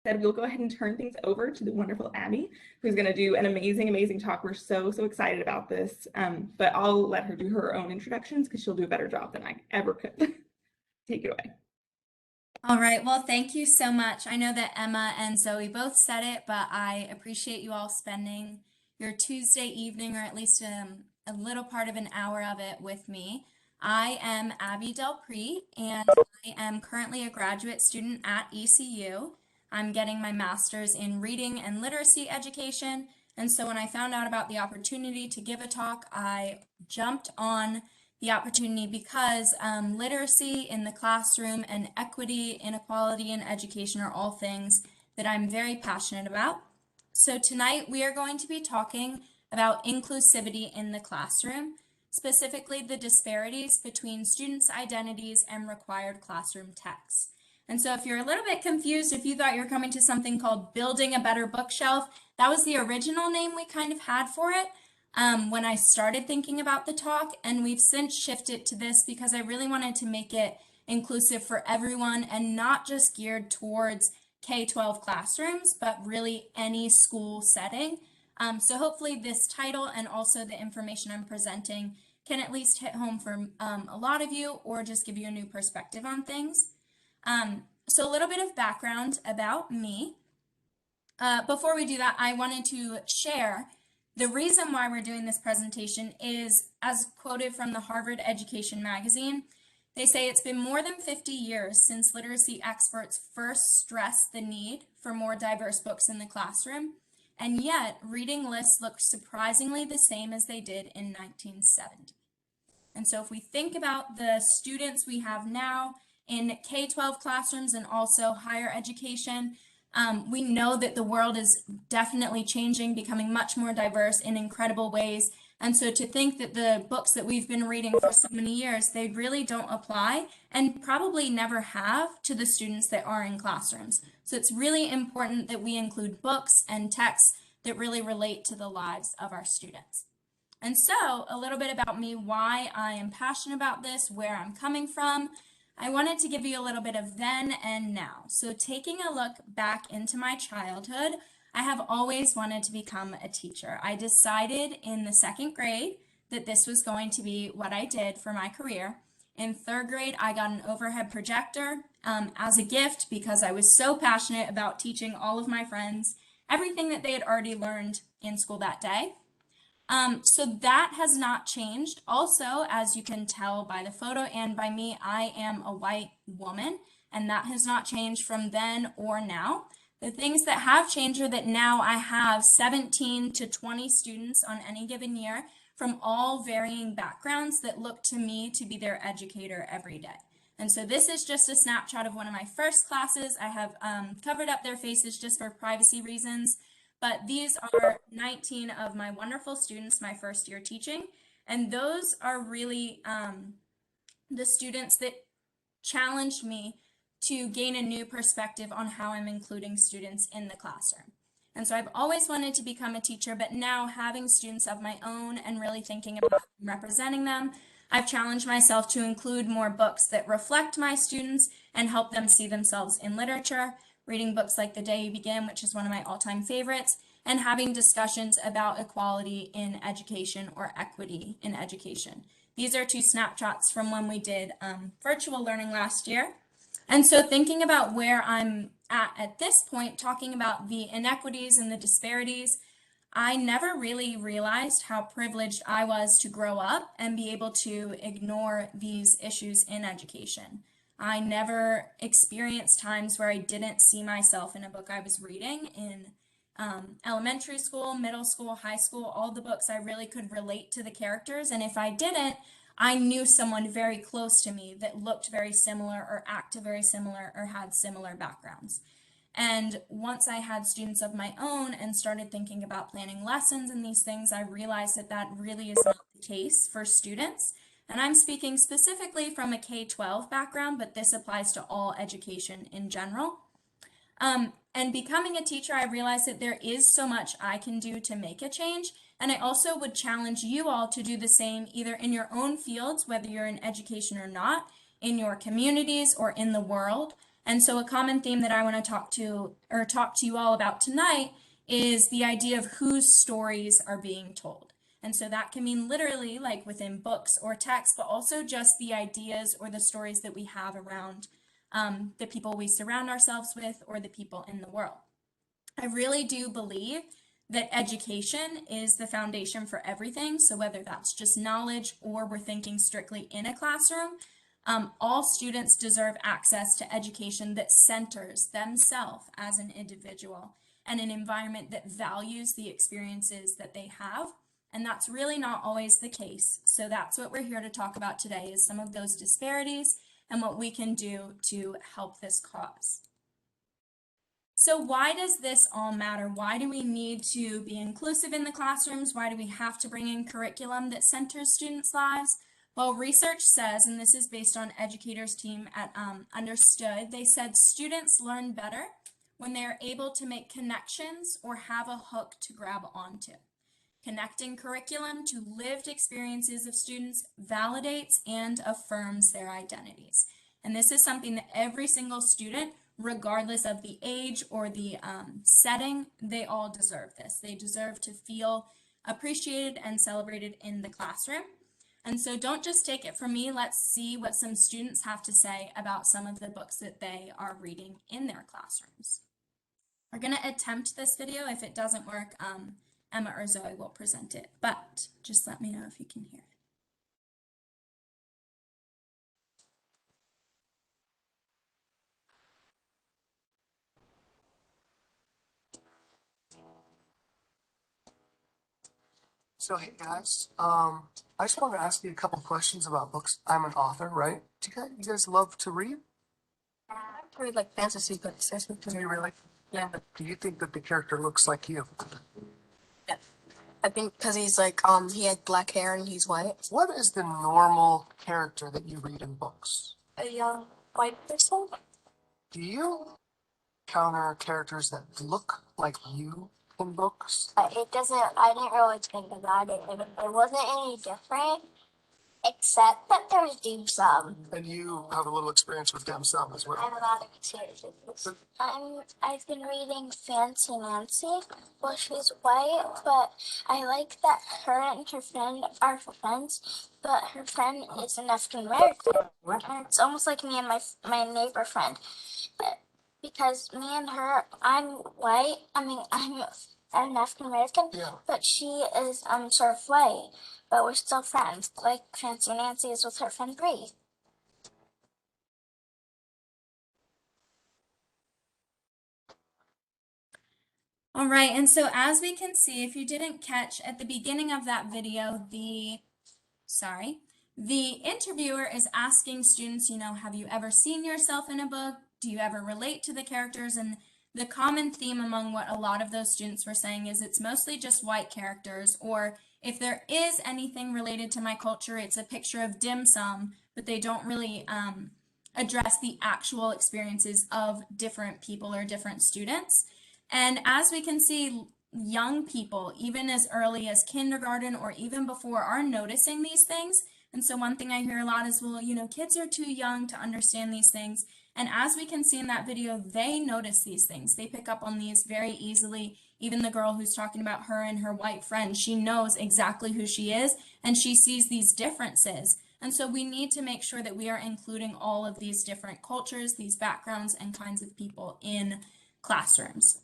Said, we'll go ahead and turn things over to the wonderful Abby, who's going to do an amazing talk. We're so excited about this, but I'll let her do her own introductions because she'll do a better job than I ever could. Take it away. All right, well, thank you so much. I know that Emma and Zoe both said it, but I appreciate you all spending your Tuesday evening, or at least a little part of an hour of it with me. I am Abby Delpre, and I am currently a graduate student at ECU. I'm getting my master's in reading and literacy education, and so when I found out about the opportunity to give a talk, I jumped on the opportunity because literacy in the classroom and equity, inequality in education are all things that I'm very passionate about. So tonight we are going to be talking about inclusivity in the classroom, specifically the disparities between students' identities and required classroom texts. And so if you're a little bit confused, if you thought you were coming to something called Building a Better Bookshelf, that was the original name we kind of had for it when I started thinking about the talk, and we've since shifted to this because I really wanted to make it inclusive for everyone and not just geared towards K-12 classrooms, but really any school setting. So hopefully this title and also the information I'm presenting can at least hit home for a lot of you or just give you a new perspective on things. So a little bit of background about me. Before we do that, I wanted to share the reason why we're doing this presentation is, as quoted from the Harvard Education magazine, they say it's been more than 50 years since literacy experts first stressed the need for more diverse books in the classroom, and yet reading lists look surprisingly the same as they did in 1970. And so if we think about the students we have now in K-12 classrooms and also higher education, we know that the world is definitely changing, becoming much more diverse in incredible ways. And so to think that the books that we've been reading for so many years, they really don't apply and probably never have to the students that are in classrooms. So it's really important that we include books and texts that really relate to the lives of our students. And so a little bit about me, why I am passionate about this, where I'm coming from. I wanted to give you a little bit of then and now. So taking a look back into my childhood, I have always wanted to become a teacher. I decided in the second grade that this was going to be what I did for my career. In third grade, I got an overhead projector as a gift because I was so passionate about teaching all of my friends everything that they had already learned in school that day. So that has not changed. Also, as you can tell by the photo and by me, I am a white woman, and that has not changed from then or now. The things that have changed are that now I have 17 to 20 students on any given year from all varying backgrounds that look to me to be their educator every day. And so this is just a snapshot of one of my first classes. I have covered up their faces just for privacy reasons. But these are 19 of my wonderful students my first year teaching, and those are really the students that challenged me to gain a new perspective on how I'm including students in the classroom. And so I've always wanted to become a teacher, but now having students of my own and really thinking about representing them, I've challenged myself to include more books that reflect my students and help them see themselves in literature, reading books like The Day You Begin, which is one of my all-time favorites, and having discussions about equality in education or equity in education. These are two snapshots from when we did virtual learning last year. And so thinking about where I'm at this point, talking about the inequities and the disparities, I never really realized how privileged I was to grow up and be able to ignore these issues in education. I never experienced times where I didn't see myself in a book I was reading in elementary school, middle school, high school, all the books I really could relate to the characters. And if I didn't, I knew someone very close to me that looked very similar or acted very similar or had similar backgrounds. And once I had students of my own and started thinking about planning lessons and these things, I realized that that really is not the case for students. And I'm speaking specifically from a K-12 background, but this applies to all education in general. And becoming a teacher, I realized that there is so much I can do to make a change. And I also would challenge you all to do the same either in your own fields, whether you're in education or not, in your communities or in the world. And so a common theme that I want to talk to you all about tonight is the idea of whose stories are being told. And so that can mean literally like within books or text, but also just the ideas or the stories that we have around the people we surround ourselves with or the people in the world. I really do believe that education is the foundation for everything. So whether that's just knowledge or we're thinking strictly in a classroom, all students deserve access to education that centers themselves as an individual and an environment that values the experiences that they have. And that's really not always the case. So that's what we're here to talk about today is some of those disparities and what we can do to help this cause. So why does this all matter? Why do we need to be inclusive in the classrooms? Why do we have to bring in curriculum that centers students' lives? Well, research says, and this is based on educators' team at Understood, they said students learn better when they are able to make connections or have a hook to grab onto. Connecting curriculum to lived experiences of students validates and affirms their identities. And this is something that every single student, regardless of the age or the setting, they all deserve this. They deserve to feel appreciated and celebrated in the classroom. And so don't just take it from me. Let's see what some students have to say about some of the books that they are reading in their classrooms. We're going to attempt this video. If it doesn't work, Emma or Zoe will present it, but just let me know if you can hear it. So hey guys, I just wanted to ask you a couple questions about books. I'm an author, right? Do you guys love to read? I read like fantasy books. Do you really? Yeah. Do you think that the character looks like you? Yeah. I think because he's like he had black hair and he's white. What is the normal character that you read in books? A young white person. Do you encounter characters that look like you in books? It doesn't, I didn't really think about it. It wasn't any different, except that there's dim sum. And you have a little experience with dim sum as I have well. a lot of experience with this. I've been reading Fancy Nancy. Well, she's white, but I like that her and her friend are friends, but her friend is an African American. And it's almost like me and my neighbor friend. But because me and her, I'm white. I'm an African American, Yeah. but she is sort of white. But we're still friends, like Fancy Nancy is with her friend Bree. All right, and so as we can see, if you didn't catch at the beginning of that video, the interviewer is asking students, have you ever seen yourself in a book? Do you ever relate to the characters? And the common theme among what a lot of those students were saying is it's mostly just white characters, or if there is anything related to my culture, it's a picture of dim sum, but they don't really address the actual experiences of different people or different students. And as we can see, young people, even as early as kindergarten or even before, are noticing these things. And so one thing I hear a lot is, well, kids are too young to understand these things. And as we can see in that video, they notice these things. They pick up on these very easily. Even the girl who's talking about her and her white friend, she knows exactly who she is, and she sees these differences. And so we need to make sure that we are including all of these different cultures, these backgrounds, and kinds of people in classrooms.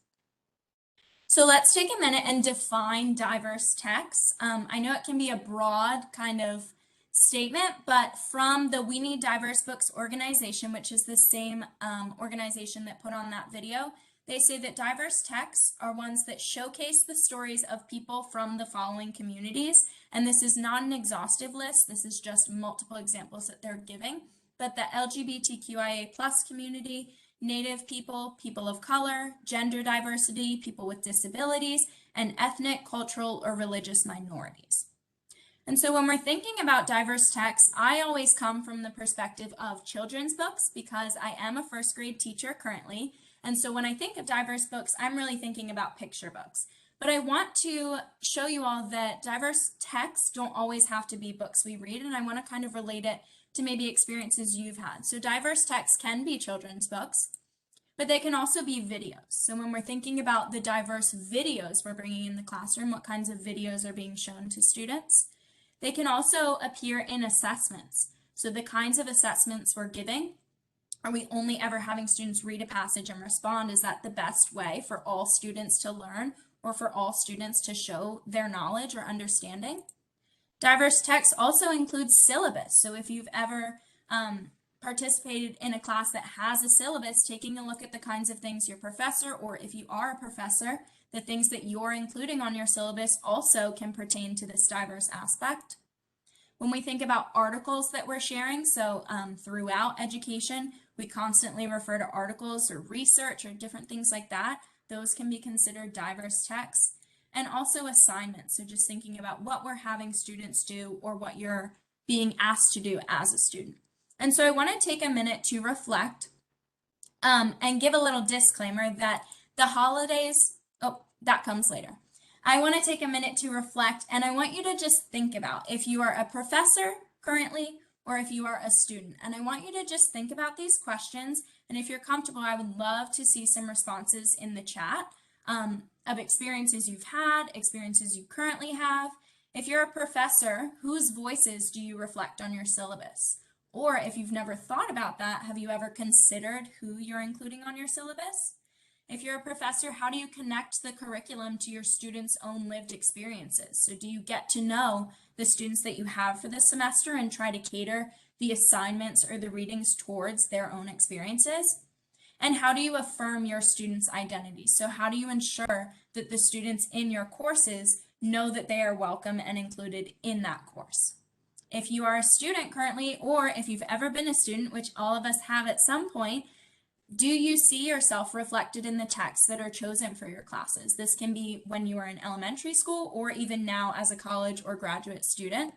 So let's take a minute and define diverse texts. I know it can be a broad kind of statement, but from the We Need Diverse Books organization, which is the same organization that put on that video, they say that diverse texts are ones that showcase the stories of people from the following communities. And this is not an exhaustive list. This is just multiple examples that they're giving. But the LGBTQIA+ community, Native people, people of color, gender diversity, people with disabilities, and ethnic, cultural, or religious minorities. And so when we're thinking about diverse texts, I always come from the perspective of children's books because I am a first grade teacher currently. And so when I think of diverse books, I'm really thinking about picture books. But I want to show you all that diverse texts don't always have to be books we read, and I want to kind of relate it to maybe experiences you've had. So diverse texts can be children's books, but they can also be videos. So when we're thinking about the diverse videos we're bringing in the classroom, what kinds of videos are being shown to students, they can also appear in assessments. So the kinds of assessments we're giving, are we only ever having students read a passage and respond? Is that the best way for all students to learn or for all students to show their knowledge or understanding? Diverse text also includes syllabus. So if you've ever participated in a class that has a syllabus, taking a look at the kinds of things your professor, or if you are a professor, the things that you're including on your syllabus also can pertain to this diverse aspect. When we think about articles that we're sharing, so throughout education, we constantly refer to articles or research or different things like that. Those can be considered diverse texts. And also assignments, so just thinking about what we're having students do or what you're being asked to do as a student. And so I want to take a minute to reflect and give a little disclaimer that the holidays, oh, that comes later. I want to take a minute to reflect, and I want you to just think about if you are a professor currently or if you are a student. And I want you to just think about these questions, and if you're comfortable, I would love to see some responses in the chat of experiences you've had, experiences you currently have. If you're a professor, whose voices do you reflect on your syllabus? Or if you've never thought about that, have you ever considered who you're including on your syllabus? If you're a professor, how do you connect the curriculum to your students' own lived experiences? So do you get to know the students that you have for this semester and try to cater the assignments or the readings towards their own experiences? And how do you affirm your students' identity? So how do you ensure that the students in your courses know that they are welcome and included in that course? If you are a student currently, or if you've ever been a student, which all of us have at some point, do you see yourself reflected in the texts that are chosen for your classes? This can be when you are in elementary school or even now as a college or graduate student.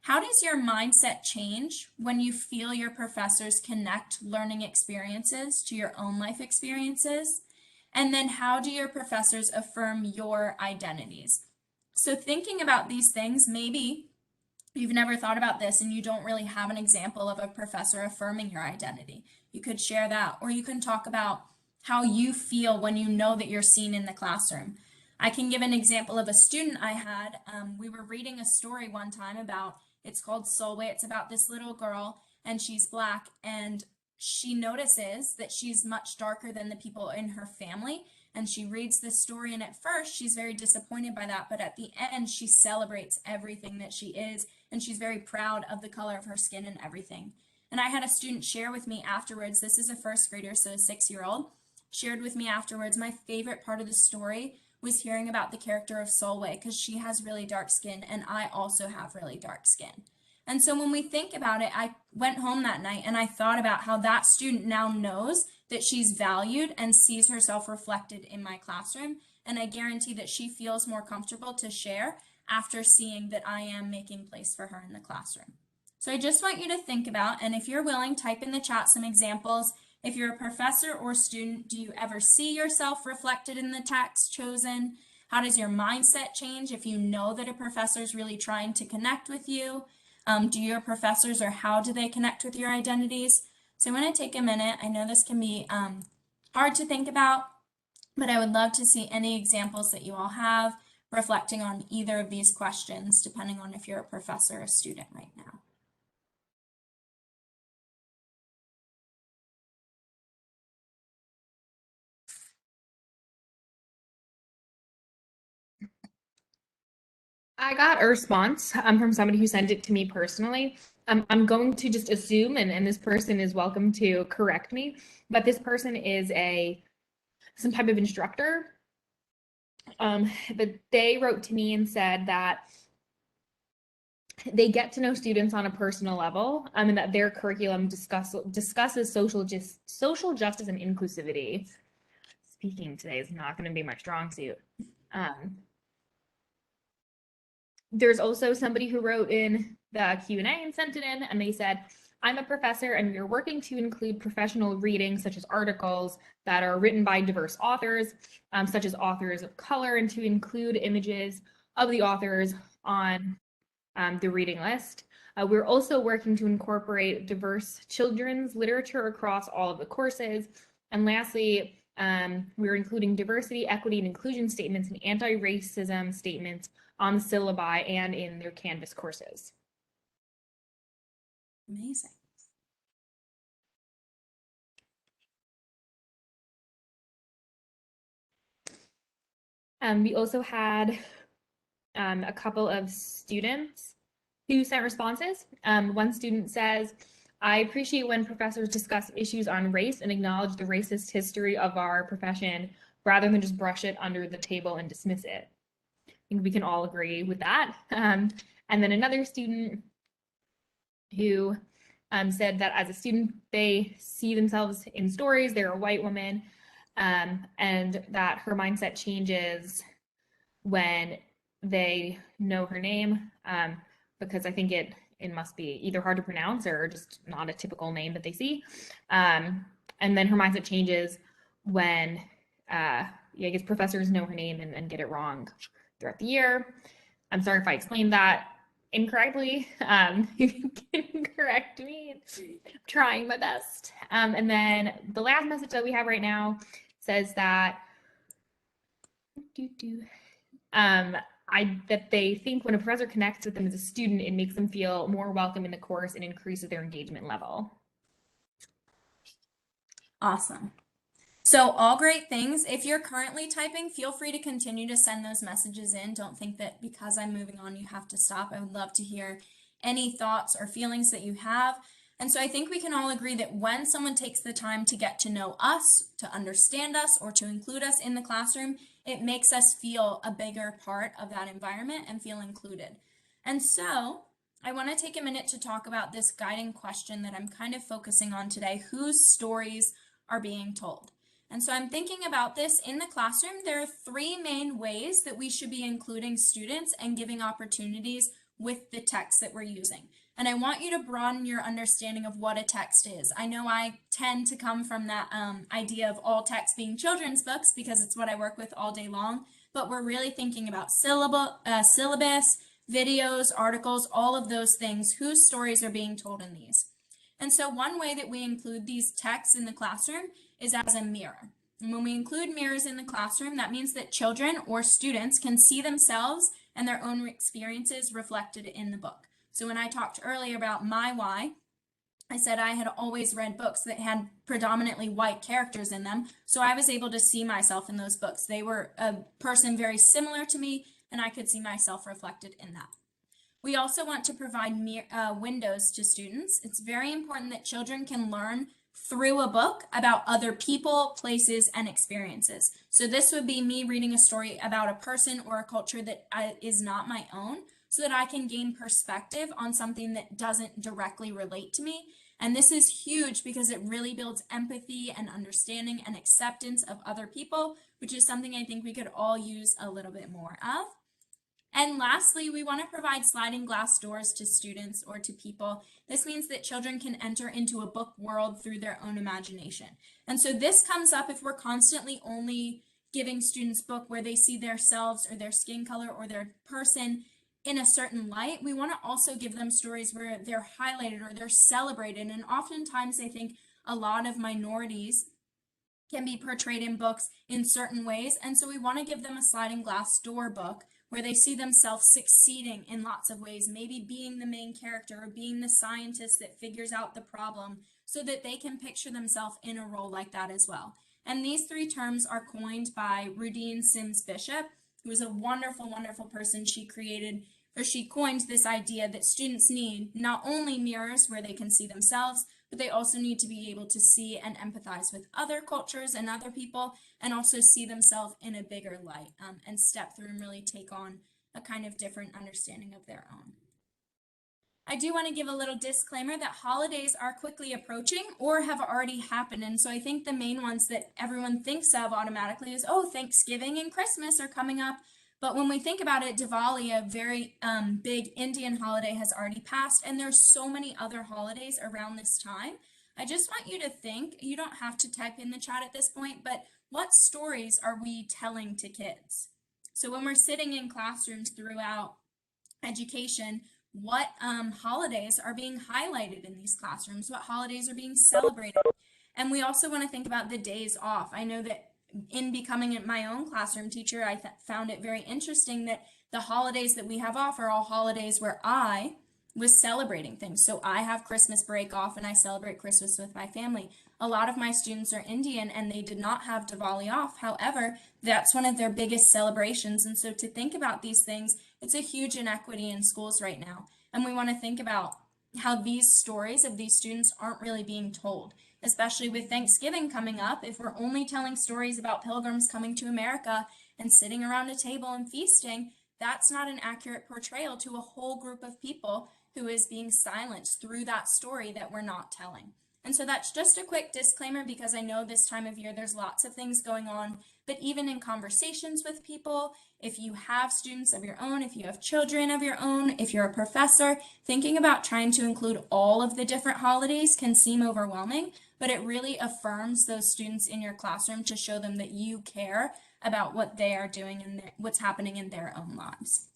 How does your mindset change when you feel your professors connect learning experiences to your own life experiences? And then how do your professors affirm your identities? So thinking about these things, maybe you've never thought about this and you don't really have an example of a professor affirming your identity. You could share that, or you can talk about how you feel when you know that you're seen in the classroom. I can give an example of a student I had. We were reading a story one time about, it's called Soulway. It's about this little girl and she's Black, and she notices that she's much darker than the people in her family. And she reads this story, and at first she's very disappointed by that, but at the end she celebrates everything that she is, and she's very proud of the color of her skin and everything. And I had a student share with me afterwards, this is a first grader, so a 6-year-old, shared with me afterwards, my favorite part of the story was hearing about the character of Solway, because she has really dark skin and I also have really dark skin. And so when we think about it, I went home that night and I thought about how that student now knows that she's valued and sees herself reflected in my classroom. And I guarantee that she feels more comfortable to share after seeing that I am making place for her in the classroom. So I just want you to think about, and if you're willing, type in the chat some examples. If you're a professor or student, do you ever see yourself reflected in the text chosen? How does your mindset change if you know that a professor is really trying to connect with you? Do your professors, or how do they connect with your identities? So I want to take a minute. I know this can be hard to think about, but I would love to see any examples that you all have reflecting on either of these questions, depending on if you're a professor or a student right now. I got a response from somebody who sent it to me personally. I'm going to just assume, and this person is welcome to correct me, but this person is some type of instructor. But they wrote to me and said that they get to know students on a personal level, and that their curriculum discusses social justice and inclusivity. Speaking today is not going to be my strong suit. There's also somebody who wrote in the Q&A and sent it in, and they said, I'm a professor and we're working to include professional reading such as articles that are written by diverse authors, such as authors of color, and to include images of the authors on the reading list. We're also working to incorporate diverse children's literature across all of the courses. And lastly, we're including diversity, equity, and inclusion statements and anti-racism statements on the syllabi and in their Canvas courses. Amazing. We also had a couple of students who sent responses. One student says, I appreciate when professors discuss issues on race and acknowledge the racist history of our profession rather than just brush it under the table and dismiss it. I think we can all agree with that. And then another student who said that as a student, they see themselves in stories, they're a white woman, and that her mindset changes when they know her name, because I think it must be either hard to pronounce or just not a typical name that they see. And then her mindset changes when I guess professors know her name and get it wrong throughout the year. I'm sorry if I explained that incorrectly. You can correct me. I'm trying my best. And then the last message that we have right now says that that they think when a professor connects with them as a student, it makes them feel more welcome in the course and increases their engagement level. Awesome. So all great things. If you're currently typing, feel free to continue to send those messages in. Don't think that because I'm moving on, you have to stop. I would love to hear any thoughts or feelings that you have. And so I think we can all agree that when someone takes the time to get to know us, to understand us, or to include us in the classroom, it makes us feel a bigger part of that environment and feel included. And so I want to take a minute to talk about this guiding question that I'm kind of focusing on today: whose stories are being told? And so I'm thinking about this in the classroom. There are three main ways that we should be including students and giving opportunities with the text that we're using. And I want you to broaden your understanding of what a text is. I know I tend to come from that idea of all text being children's books because it's what I work with all day long, but we're really thinking about syllabus, videos, articles, all of those things, whose stories are being told in these. And so one way that we include these texts in the classroom is as a mirror. And when we include mirrors in the classroom, that means that children or students can see themselves and their own experiences reflected in the book. So when I talked earlier about my why, I said I had always read books that had predominantly white characters in them, so I was able to see myself in those books. They were a person very similar to me, and I could see myself reflected in that. We also want to provide windows to students. It's very important that children can learn through a book about other people, places, and experiences. So this would be me reading a story about a person or a culture that is not my own, so that I can gain perspective on something that doesn't directly relate to me. And this is huge because it really builds empathy and understanding and acceptance of other people, which is something I think we could all use a little bit more of. And lastly, we want to provide sliding glass doors to students or to people. This means that children can enter into a book world through their own imagination. And so this comes up if we're constantly only giving students book where they see themselves or their skin color or their person in a certain light. We want to also give them stories where they're highlighted or they're celebrated. And oftentimes I think a lot of minorities can be portrayed in books in certain ways. And so we want to give them a sliding glass door book where they see themselves succeeding in lots of ways, maybe being the main character or being the scientist that figures out the problem, so that they can picture themselves in a role like that as well. And these three terms are coined by Rudine Sims Bishop, who is a wonderful, wonderful person. She coined this idea that students need not only mirrors where they can see themselves, but they also need to be able to see and empathize with other cultures and other people, and also see themselves in a bigger light and step through and really take on a kind of different understanding of their own. I do want to give a little disclaimer that holidays are quickly approaching or have already happened. And so I think the main ones that everyone thinks of automatically is, oh, Thanksgiving and Christmas are coming up. But when we think about it, Diwali, a very big Indian holiday, has already passed, and there's so many other holidays around this time. I just want you to think, you don't have to type in the chat at this point, but what stories are we telling to kids? So when we're sitting in classrooms throughout education, what holidays are being highlighted in these classrooms, what holidays are being celebrated. And we also want to think about the days off. I know that in becoming my own classroom teacher, I found it very interesting that the holidays that we have off are all holidays where I was celebrating things. So I have Christmas break off and I celebrate Christmas with my family. A lot of my students are Indian and they did not have Diwali off. However, that's one of their biggest celebrations. And so to think about these things, it's a huge inequity in schools right now. And we want to think about how these stories of these students aren't really being told, especially with Thanksgiving coming up. If we're only telling stories about pilgrims coming to America and sitting around a table and feasting, that's not an accurate portrayal to a whole group of people who is being silenced through that story that we're not telling. And so that's just a quick disclaimer, because I know this time of year there's lots of things going on, but even in conversations with people, if you have students of your own, if you have children of your own, if you're a professor, thinking about trying to include all of the different holidays can seem overwhelming, but it really affirms those students in your classroom to show them that you care about what they are doing and what's happening in their own lives.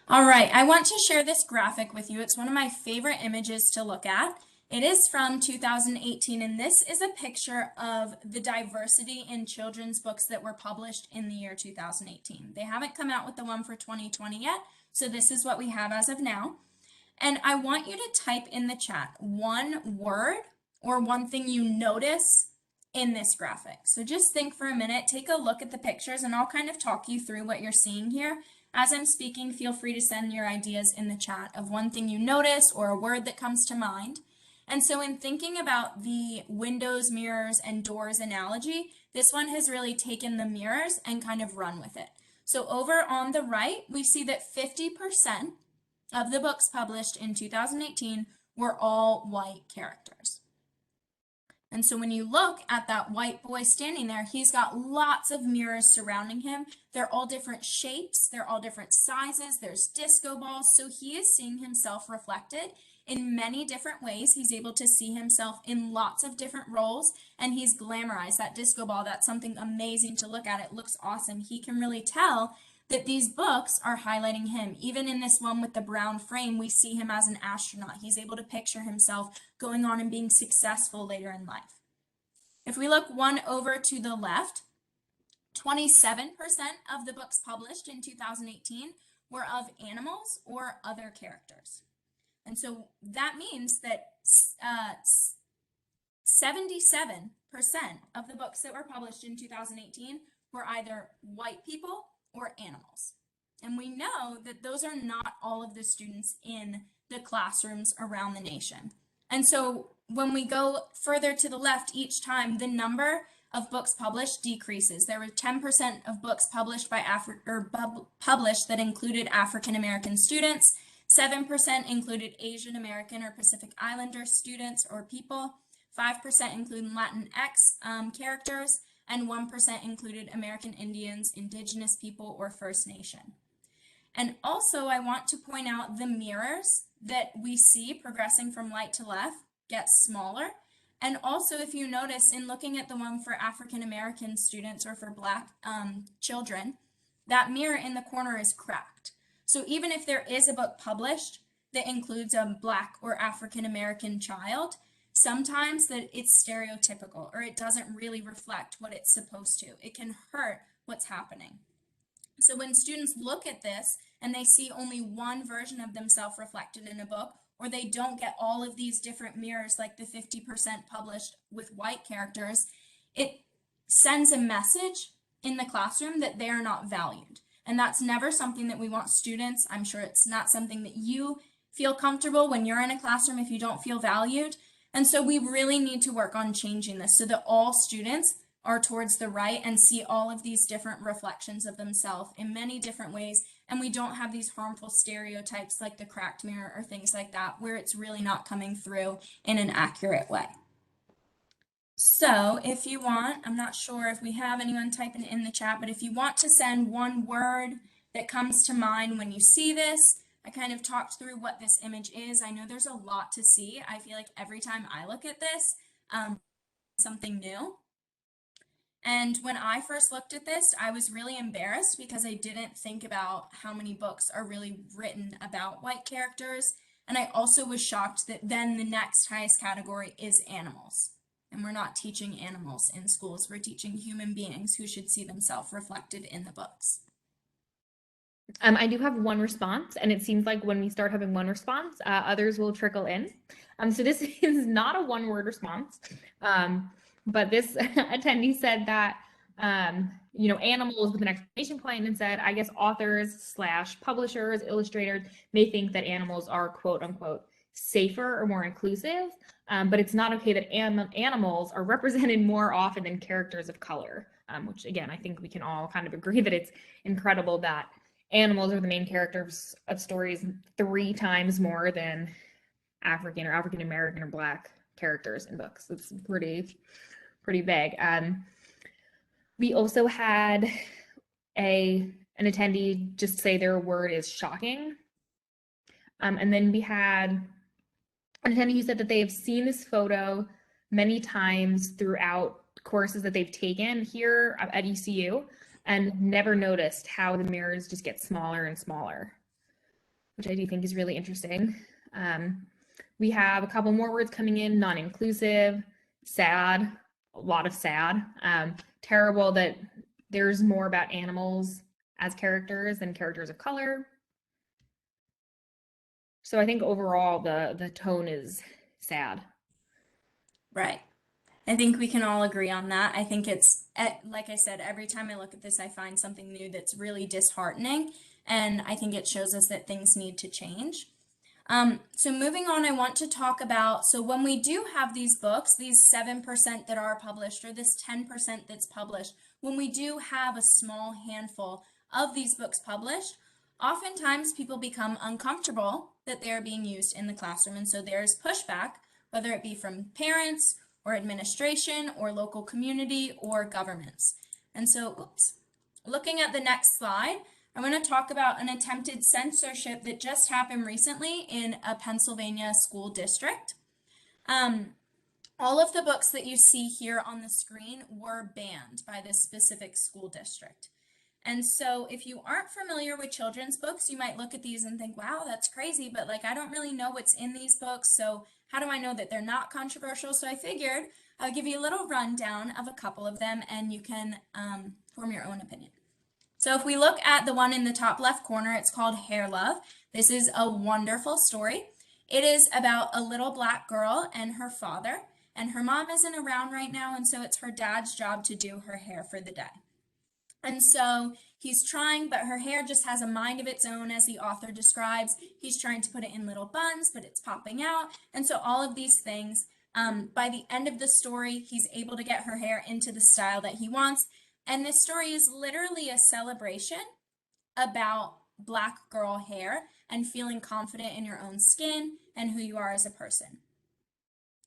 All right, I want to share this graphic with you. It's one of my favorite images to look at. It is from 2018, and this is a picture of the diversity in children's books that were published in the year 2018. They haven't come out with the one for 2020 yet, so this is what we have as of now. And I want you to type in the chat one word or one thing you notice in this graphic. So just think for a minute, take a look at the pictures, and I'll kind of talk you through what you're seeing here. As I'm speaking, feel free to send your ideas in the chat of one thing you notice or a word that comes to mind. And so in thinking about the windows, mirrors, and doors analogy, this one has really taken the mirrors and kind of run with it. So over on the right, we see that 50% of the books published in 2018 were all white characters. And so when you look at that white boy standing there, he's got lots of mirrors surrounding him. They're all different shapes, they're all different sizes, there's disco balls. So he is seeing himself reflected in many different ways. He's able to see himself in lots of different roles, and he's glamorized. That disco ball, that's something amazing to look at. It looks awesome. He can really tell that these books are highlighting him. Even in this one with the brown frame, we see him as an astronaut. He's able to picture himself going on and being successful later in life. If we look one over to the left, 27% of the books published in 2018 were of animals or other characters. And so that means that 77% of the books that were published in 2018 were either white people or animals. And we know that those are not all of the students in the classrooms around the nation. And so when we go further to the left each time, the number of books published decreases. There were 10% of books published by published that included African American students, 7% included Asian American or Pacific Islander students or people, 5% included Latinx characters, and 1% included American Indians, Indigenous people, or First Nation. And also I want to point out the mirrors that we see progressing from right to left get smaller. And also, if you notice in looking at the one for African American students or for Black children, that mirror in the corner is cracked. So even if there is a book published that includes a Black or African American child, sometimes that it's stereotypical or it doesn't really reflect what it's supposed to. It can hurt what's happening. So when students look at this and they see only one version of themselves reflected in a book, or they don't get all of these different mirrors like the 50% published with white characters, it sends a message in the classroom that they are not valued. And that's never something that we want students. I'm sure it's not something that you feel comfortable when you're in a classroom if you don't feel valued. And so we really need to work on changing this so that all students are towards the right and see all of these different reflections of themselves in many different ways, and we don't have these harmful stereotypes like the cracked mirror or things like that where it's really not coming through in an accurate way. So if you want, I'm not sure if we have anyone typing it in the chat, but if you want to send one word that comes to mind when you see this, I kind of talked through what this image is. I know there's a lot to see. I feel like every time I look at this, something new. And when I first looked at this, I was really embarrassed because I didn't think about how many books are really written about white characters. And I also was shocked that then the next highest category is animals. And we're not teaching animals in schools, we're teaching human beings who should see themselves reflected in the books. I do have one response, and it seems like when we start having one response, others will trickle in. So this is not a one-word response, but this attendee said that, animals with an exclamation point, and said, I guess authors / publishers, illustrators may think that animals are quote unquote safer or more inclusive, but it's not okay that animals are represented more often than characters of color, which again, I think we can all kind of agree that it's incredible that animals are the main characters of stories 3 times more than African or African American or Black characters in books. It's pretty big. We also had an attendee just say their word is shocking. And then we had an attendee who said that they have seen this photo many times throughout courses that they've taken here at ECU, and never noticed how the mirrors just get smaller and smaller, which I do think is really interesting. We have a couple more words coming in: non-inclusive, sad, a lot of sad, terrible that there's more about animals as characters than characters of color. So I think overall the tone is sad. Right. I think we can all agree on that. I think it's, like I said, every time I look at this, I find something new that's really disheartening. And I think it shows us that things need to change. So moving on, I want to talk about, so when we do have these books, these 7% that are published, or this 10% that's published, when we do have a small handful of these books published, oftentimes people become uncomfortable that they're being used in the classroom. And so there's pushback, whether it be from parents or administration or local community or governments. And so, looking at the next slide, I'm going to talk about an attempted censorship that just happened recently in a Pennsylvania school district. All of the books that you see here on the screen were banned by this specific school district. And so if you aren't familiar with children's books, you might look at these and think, wow, that's crazy, but like I don't really know what's in these books, so how do I know that they're not controversial? So I figured I'll give you a little rundown of a couple of them and you can form your own opinion. So if we look at the one in the top left corner, it's called Hair Love. This is a wonderful story. It is about a little Black girl and her father, and her mom isn't around right now, and so it's her dad's job to do her hair for the day. And so he's trying, but her hair just has a mind of its own, as the author describes. He's trying to put it in little buns, but it's popping out. And so all of these things, by the end of the story, he's able to get her hair into the style that he wants. And this story is literally a celebration about Black girl hair and feeling confident in your own skin and who you are as a person.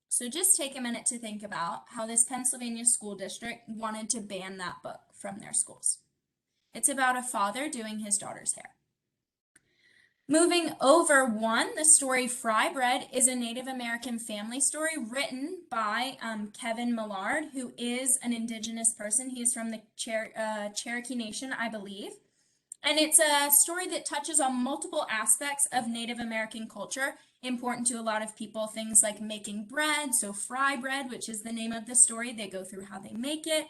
So just take a minute to think about how this Pennsylvania school district wanted to ban that book from their schools. It's about a father doing his daughter's hair. Moving over one, the story Fry Bread is a Native American family story written by Kevin Millard, who is an Indigenous person. He is from the Cherokee Nation, I believe. And it's a story that touches on multiple aspects of Native American culture, important to a lot of people, things like making bread, so Fry Bread, which is the name of the story. They go through how they make it.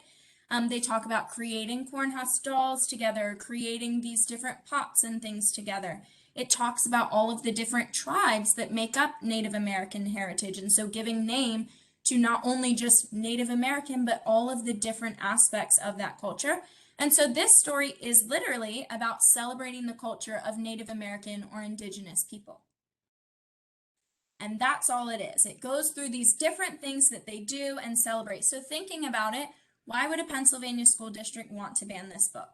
They talk about creating corn husk dolls together, creating these different pots and things together. It talks about all of the different tribes that make up Native American heritage, and so giving name to not only just Native American, but all of the different aspects of that culture. And so this story is literally about celebrating the culture of Native American or Indigenous people. And that's all it is. It goes through these different things that they do and celebrate. So thinking about it, why would a Pennsylvania school district want to ban this book?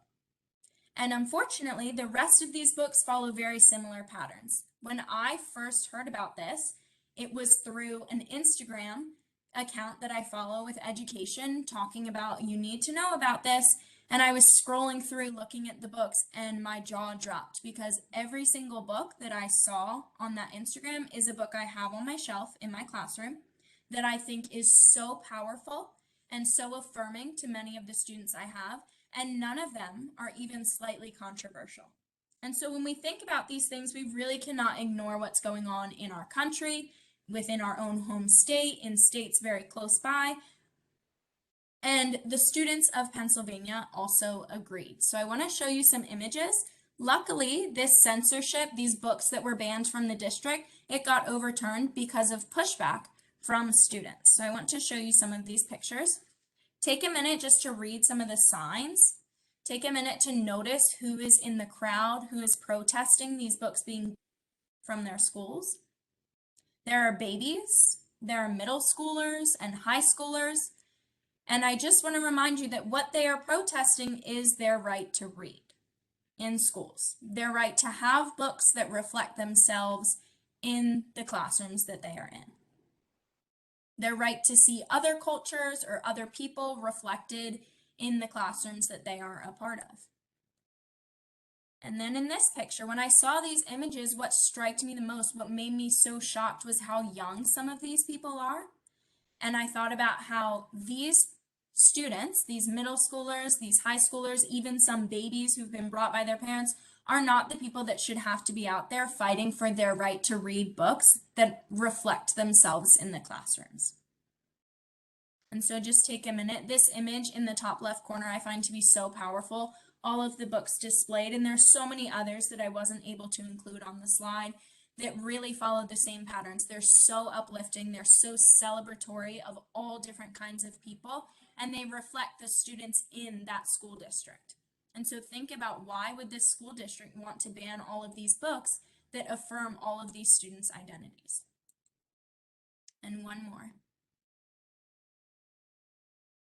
And unfortunately, the rest of these books follow very similar patterns. When I first heard about this, it was through an Instagram account that I follow with education, talking about you need to know about this. And I was scrolling through looking at the books and my jaw dropped because every single book that I saw on that Instagram is a book I have on my shelf in my classroom that I think is so powerful and so affirming to many of the students I have, and none of them are even slightly controversial. And so when we think about these things, we really cannot ignore what's going on in our country, within our own home state, in states very close by. And the students of Pennsylvania also agreed. So I want to show you some images. Luckily, this censorship, these books that were banned from the district, it got overturned because of pushback from students. So I want to show you some of these pictures. Take a minute just to read some of the signs. Take a minute to notice who is in the crowd, who is protesting these books being from their schools. There are babies, there are middle schoolers and high schoolers. And I just want to remind you that what they are protesting is their right to read in schools, their right to have books that reflect themselves in the classrooms that they are in, their right to see other cultures or other people reflected in the classrooms that they are a part of. And then in this picture, when I saw these images, what struck me the most, what made me so shocked was how young some of these people are. And I thought about how these students, these middle schoolers, these high schoolers, even some babies who've been brought by their parents, are not the people that should have to be out there fighting for their right to read books that reflect themselves in the classrooms. And so just take a minute. This image in the top left corner I find to be so powerful. All of the books displayed, and there's so many others that I wasn't able to include on the slide that really follow the same patterns. They're so uplifting, they're so celebratory of all different kinds of people, and they reflect the students in that school district. And so think about, why would this school district want to ban all of these books that affirm all of these students' identities? And one more.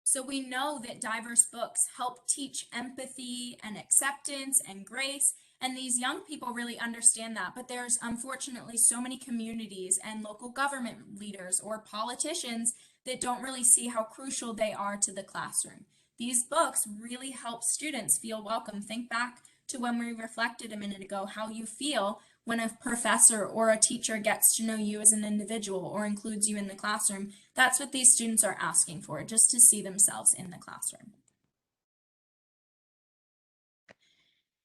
So we know that diverse books help teach empathy and acceptance and grace, and these young people really understand that. But there's unfortunately so many communities and local government leaders or politicians that don't really see how crucial they are to the classroom. These books really help students feel welcome. Think back to when we reflected a minute ago how you feel when a professor or a teacher gets to know you as an individual or includes you in the classroom. That's what these students are asking for, just to see themselves in the classroom.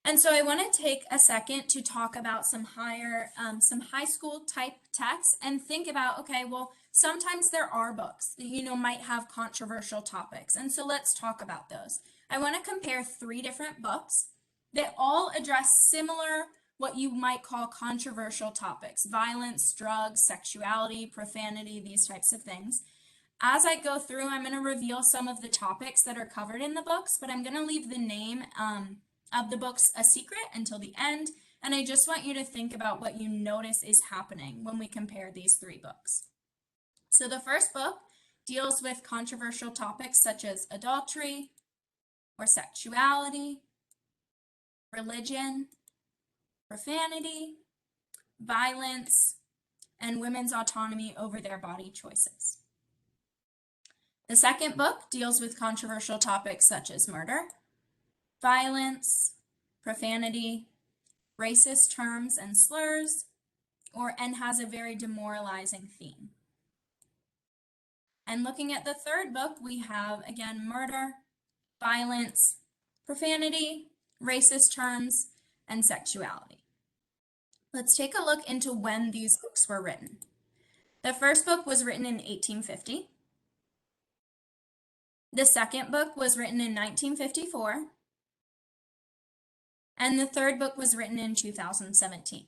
And so I want to take a second to talk about some high school type texts and think about, okay, well, sometimes there are books that, might have controversial topics. And so let's talk about those. I want to compare 3 different books that all address similar, what you might call controversial topics: violence, drugs, sexuality, profanity, these types of things. As I go through, I'm going to reveal some of the topics that are covered in the books, but I'm going to leave the name of the books a secret until the end. And I just want you to think about what you notice is happening when we compare these 3 books. So the first book deals with controversial topics such as adultery or sexuality, religion, profanity, violence, and women's autonomy over their body choices. The second book deals with controversial topics such as murder, violence, profanity, racist terms and slurs, and has a very demoralizing theme. And looking at the third book, we have, again, murder, violence, profanity, racist terms, and sexuality. Let's take a look into when these books were written. The first book was written in 1850. The second book was written in 1954. And the third book was written in 2017.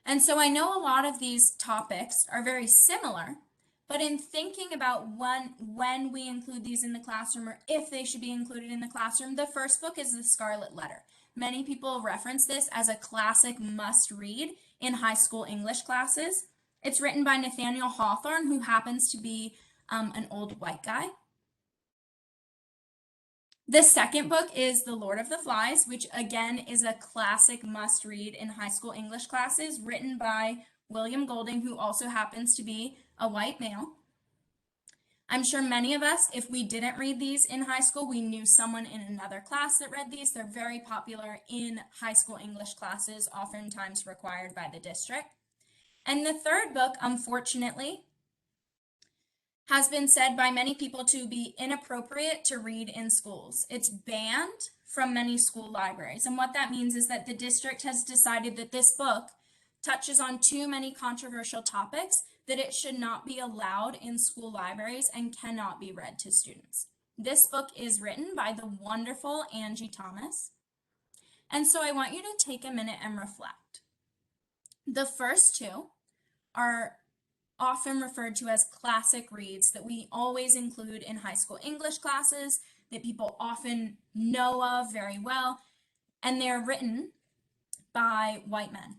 And so I know a lot of these topics are very similar, but in thinking about when we include these in the classroom, or if they should be included in the classroom, the first book is The Scarlet Letter. Many people reference this as a classic must-read in high school English classes. It's written by Nathaniel Hawthorne, who happens to be an old white guy. The second book is The Lord of the Flies, which again is a classic must-read in high school English classes, written by William Golding, who also happens to be a white male. I'm sure many of us, if we didn't read these in high school, we knew someone in another class that read these. They're very popular in high school English classes, oftentimes required by the district. And the third book, unfortunately, has been said by many people to be inappropriate to read in schools. It's banned from many school libraries. And what that means is that the district has decided that this book touches on too many controversial topics that it should not be allowed in school libraries and cannot be read to students. This book is written by the wonderful Angie Thomas. And so I want you to take a minute and reflect. The first two are often referred to as classic reads that we always include in high school English classes, that people often know of very well, and they're written by white men.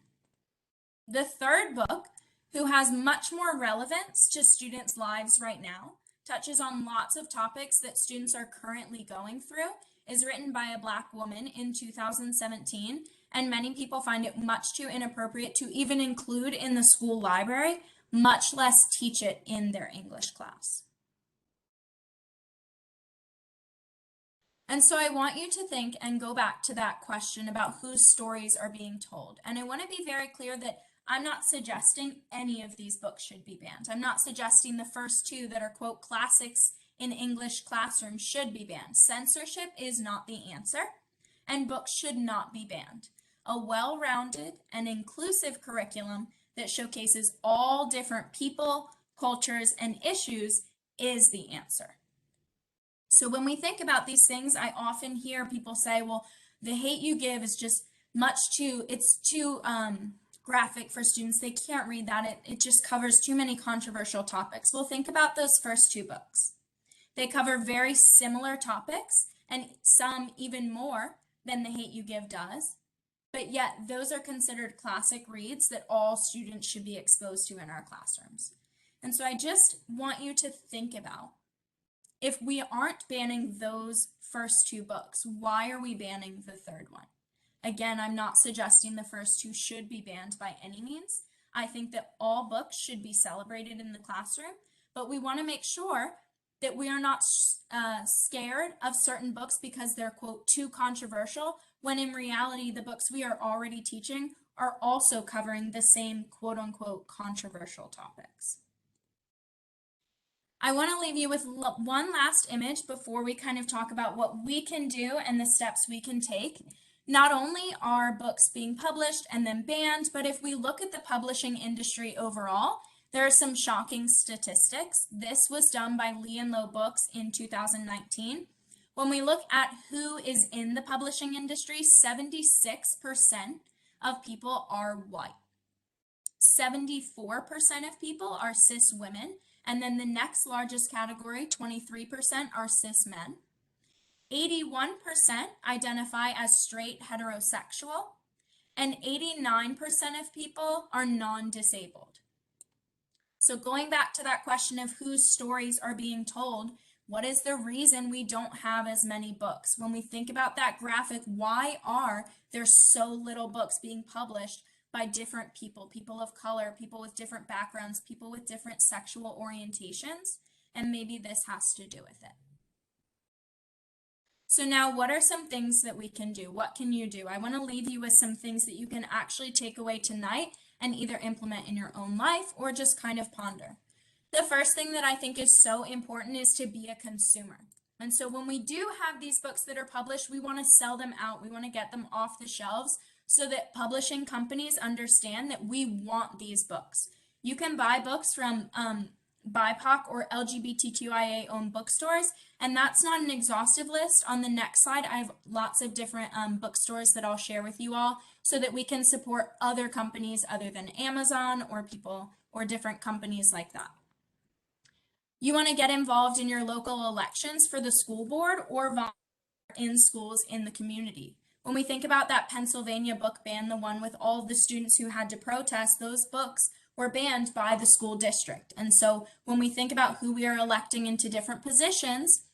The third book, who has much more relevance to students' lives right now, touches on lots of topics that students are currently going through, is written by a Black woman in 2017, and many people find it much too inappropriate to even include in the school library, much less teach it in their English class. And so I want you to think and go back to that question about whose stories are being told. And I want to be very clear that I'm not suggesting any of these books should be banned. I'm not suggesting the first two that are, quote, classics in English classrooms should be banned. Censorship is not the answer, and books should not be banned. A well-rounded and inclusive curriculum that showcases all different people, cultures, and issues is the answer. So when we think about these things, I often hear people say, well, the hate you give is just it's too graphic for students. They can't read that. It just covers too many controversial topics. Well, think about those first two books. They cover very similar topics, and some even more than The Hate You Give does. But yet those are considered classic reads that all students should be exposed to in our classrooms. And so I just want you to think about, if we aren't banning those first two books, why are we banning the third one? Again, I'm not suggesting the first two should be banned by any means. I think that all books should be celebrated in the classroom, but we want to make sure that we are not scared of certain books because they're, quote, too controversial, when in reality, the books we are already teaching are also covering the same, quote unquote, controversial topics. I want to leave you with one last image before we kind of talk about what we can do and the steps we can take. Not only are books being published and then banned, but if we look at the publishing industry overall, there are some shocking statistics. This was done by Lee and Low Books in 2019. When we look at who is in the publishing industry, 76% of people are white. 74% of people are cis women. And then the next largest category, 23%, are cis men. 81% identify as straight heterosexual. And 89% of people are non-disabled. So going back to that question of whose stories are being told, what is the reason we don't have as many books? When we think about that graphic, why are there so little books being published by different people, people of color, people with different backgrounds, people with different sexual orientations? And maybe this has to do with it. So now, what are some things that we can do? What can you do? I want to leave you with some things that you can actually take away tonight and either implement in your own life or just kind of ponder. The first thing that I think is so important is to be a consumer. And so when we do have these books that are published, we want to sell them out. We want to get them off the shelves so that publishing companies understand that we want these books. You can buy books from BIPOC or LGBTQIA owned bookstores, and that's not an exhaustive list. On the next slide, I have lots of different bookstores that I'll share with you all so that we can support other companies other than Amazon or people or different companies like that. You want to get involved in your local elections for the school board or volunteer in schools in the community. When we think about that Pennsylvania book ban, the one with all the students who had to protest, those books were banned by the school district. And so when we think about who we are electing into different positions,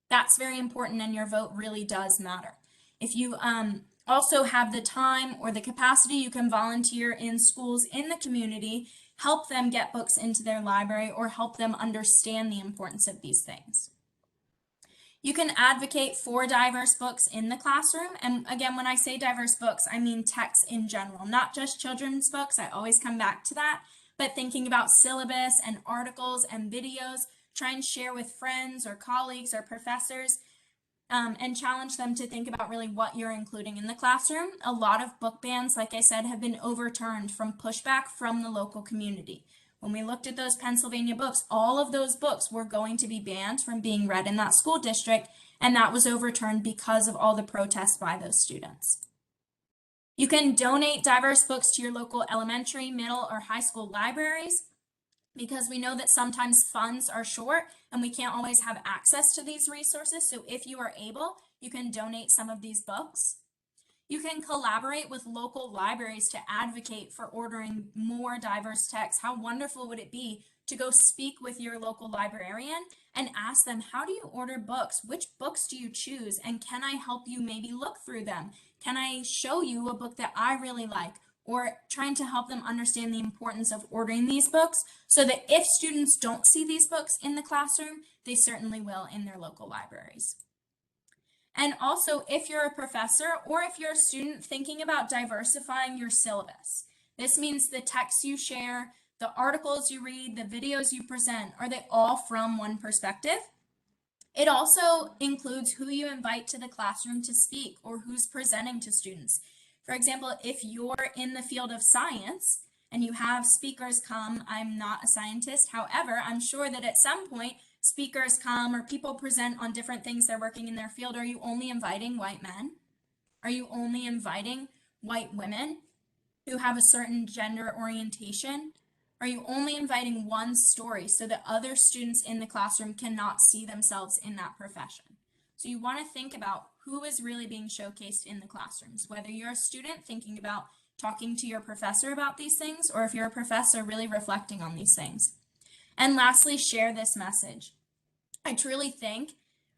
that's very important, and your vote really does matter. If you also have the time or the capacity, you can volunteer in schools in the community, help them get books into their library, or help them understand the importance of these things. You can advocate for diverse books in the classroom. And again, when I say diverse books, I mean texts in general, not just children's books. I always come back to that, but thinking about syllabus and articles and videos, try and share with friends or colleagues or professors, and challenge them to think about really what you're including in the classroom. A lot of book bans, like I said, have been overturned from pushback from the local community. When we looked at those Pennsylvania books, all of those books were going to be banned from being read in that school district, and that was overturned because of all the protests by those students. You can donate diverse books to your local elementary, middle, or high school libraries, because we know that sometimes funds are short and we can't always have access to these resources. So if you are able, you can donate some of these books. You can collaborate with local libraries to advocate for ordering more diverse texts. How wonderful would it be to go speak with your local librarian and ask them, how do you order books? Which books do you choose? And can I help you maybe look through them? Can I show you a book that I really like? Or trying to help them understand the importance of ordering these books so that if students don't see these books in the classroom, they certainly will in their local libraries. And also, if you're a professor or if you're a student thinking about diversifying your syllabus, this means the texts you share, the articles you read, the videos you present, are they all from one perspective? It also includes who you invite to the classroom to speak or who's presenting to students. For example, if you're in the field of science and you have speakers come, I'm not a scientist, however, I'm sure that at some point speakers come or people present on different things they're working in their field. Are you only inviting white men? Are you only inviting white women who have a certain gender orientation? Are you only inviting one story so that other students in the classroom cannot see themselves in that profession? So you want to think about who is really being showcased in the classrooms, whether you're a student thinking about talking to your professor about these things, or if you're a professor really reflecting on these things. And lastly, share this message. I truly think,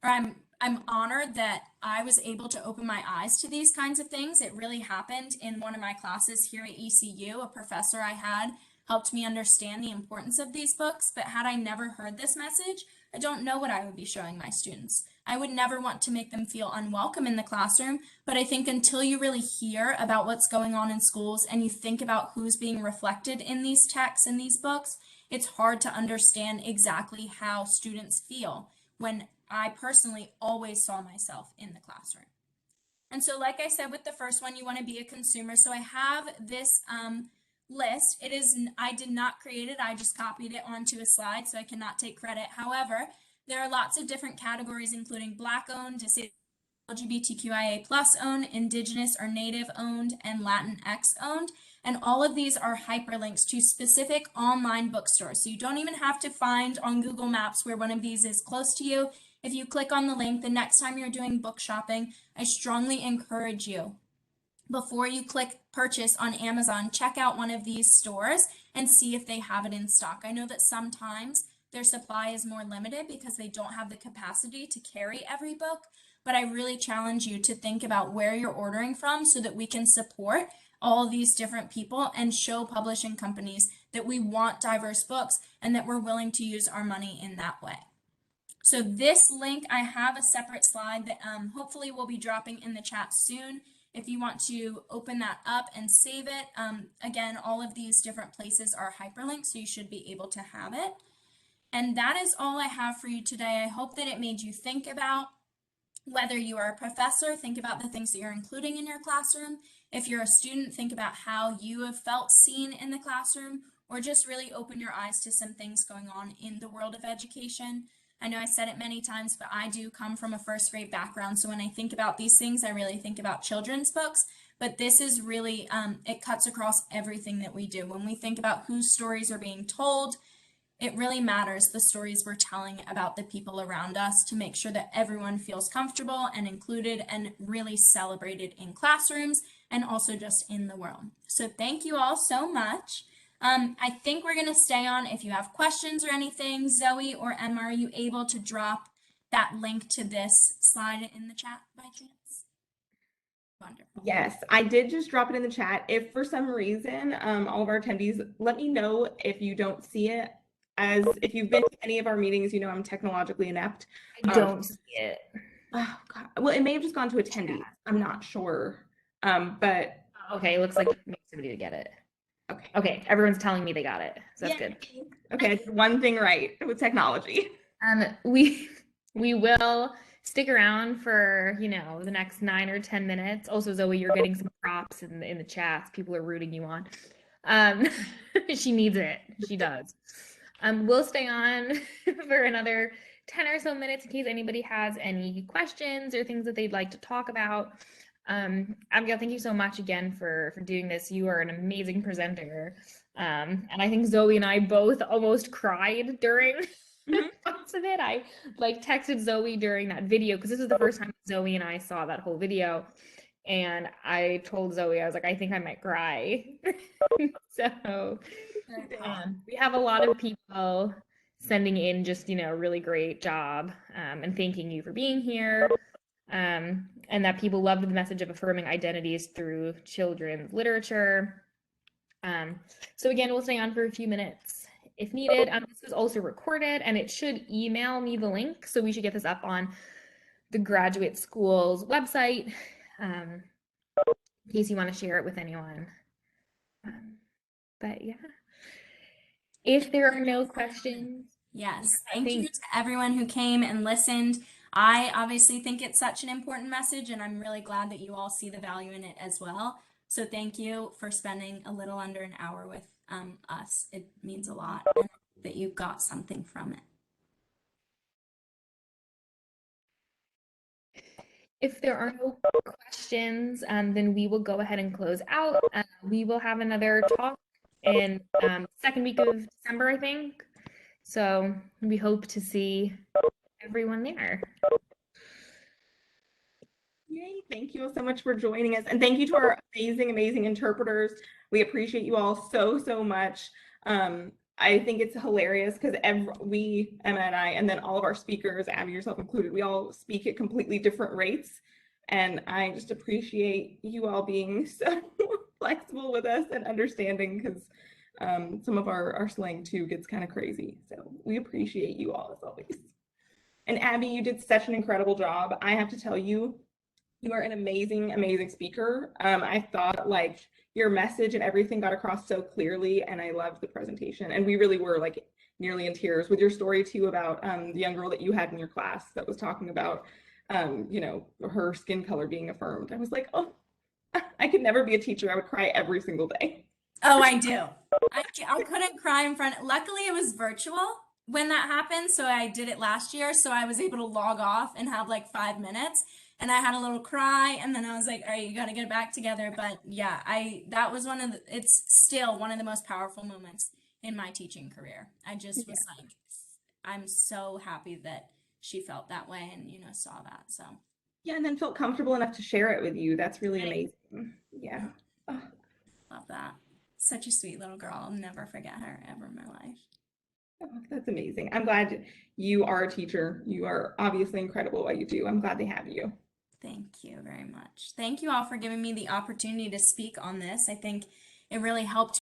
or I'm honored that I was able to open my eyes to these kinds of things. It really happened in one of my classes here at ECU. A professor I had helped me understand the importance of these books, but had I never heard this message, I don't know what I would be showing my students. I would never want to make them feel unwelcome in the classroom, but I think until you really hear about what's going on in schools and you think about who's being reflected in these texts and these books, it's hard to understand exactly how students feel when I personally always saw myself in the classroom. And so like I said with the first one, you want to be a consumer. So I have this list. I did not create it. I just copied it onto a slide, so I cannot take credit. However, there are lots of different categories, including Black owned, disabled, LGBTQIA+ owned, Indigenous or Native owned, and Latinx owned. And all of these are hyperlinks to specific online bookstores. So you don't even have to find on Google Maps where one of these is close to you. If you click on the link, the next time you're doing book shopping, I strongly encourage you, before you click purchase on Amazon, check out one of these stores and see if they have it in stock. I know that sometimes their supply is more limited because they don't have the capacity to carry every book, but I really challenge you to think about where you're ordering from so that we can support all these different people and show publishing companies that we want diverse books and that we're willing to use our money in that way. So this link, I have a separate slide that hopefully will be dropping in the chat soon. If you want to open that up and save it, again, all of these different places are hyperlinks, so you should be able to have it. And that is all I have for you today. I hope that it made you think about whether you are a professor, think about the things that you're including in your classroom. If you're a student, think about how you have felt seen in the classroom, or just really open your eyes to some things going on in the world of education. I know I said it many times, but I do come from a first grade background. So when I think about these things, I really think about children's books, but this is really, it cuts across everything that we do. When we think about whose stories are being told, it really matters the stories we're telling about the people around us to make sure that everyone feels comfortable and included and really celebrated in classrooms and also just in the world. So thank you all so much. I think we're going to stay on. If you have questions or anything, Zoe or Emma, are you able to drop that link to this slide in the chat by chance? Wonderful. Yes, I did just drop it in the chat. If for some reason, all of our attendees, let me know if you don't see it. As if you've been to any of our meetings, you know I'm technologically inept. I don't see it. Oh God. Well, it may have just gone to attendees. I'm not sure. But Okay, it looks like maybe somebody to get it. okay. Okay, everyone's telling me they got it, so that's Yay. good. Okay, I did one thing right with technology. We we will stick around for, the next 9 or 10 minutes. Also, Zoe, you're getting some props in the chats. People are rooting you on. Um, she needs it. She does. We'll stay on for another 10 or so minutes in case anybody has any questions or things that they'd like to talk about. Abigail, thank you so much again for doing this. You are an amazing presenter. And I think Zoe and I both almost cried during parts of it. I texted Zoe during that video because this is the first time Zoe and I saw that whole video. And I told Zoe, I was like, I think I might cry. So we have a lot of people sending in just, really great job and thanking you for being here. And that people loved the message of affirming identities through children's literature. So again, we'll stay on for a few minutes if needed. This was also recorded and it should email me the link. So we should get this up on the graduate school's website in case you want to share it with anyone. But yeah, if there are no questions. Yes, thank you to everyone who came and listened. I obviously think it's such an important message, and I'm really glad that you all see the value in it as well. So thank you for spending a little under an hour with us. It means a lot, and that you got something from it. If there are no questions, then we will go ahead and close out. We will have another talk in second week of December, I think. So we hope to see everyone there. Yay, thank you all so much for joining us. And thank you to our amazing, amazing interpreters. We appreciate you all so, so much. I think it's hilarious because we, Emma and I, and then all of our speakers, Abby, yourself included, we all speak at completely different rates. And I just appreciate you all being so flexible with us and understanding because some of our slang too gets kind of crazy. So we appreciate you all as always. And Abby, you did such an incredible job. I have to tell you, you are an amazing, amazing speaker. I thought your message and everything got across so clearly, and I loved the presentation. And we really were nearly in tears with your story too about the young girl that you had in your class that was talking about, her skin color being affirmed. I was like, oh, I could never be a teacher. I would cry every single day. Oh, I do. I couldn't cry in front. Luckily, it was virtual when that happened, so I did it last year, so I was able to log off and have 5 minutes. And I had a little cry, and then I was like, all right, you got to get back together. But yeah, that was it's still one of the most powerful moments in my teaching career. I just was like, I'm so happy that she felt that way and, saw that. So. Yeah, and then felt comfortable enough to share it with you. That's really amazing. Yeah. Oh. Love that. Such a sweet little girl. I'll never forget her ever in my life. Oh, that's amazing. I'm glad you are a teacher. You are obviously incredible at what you do. I'm glad they have you. Thank you very much. Thank you all for giving me the opportunity to speak on this. I think it really helped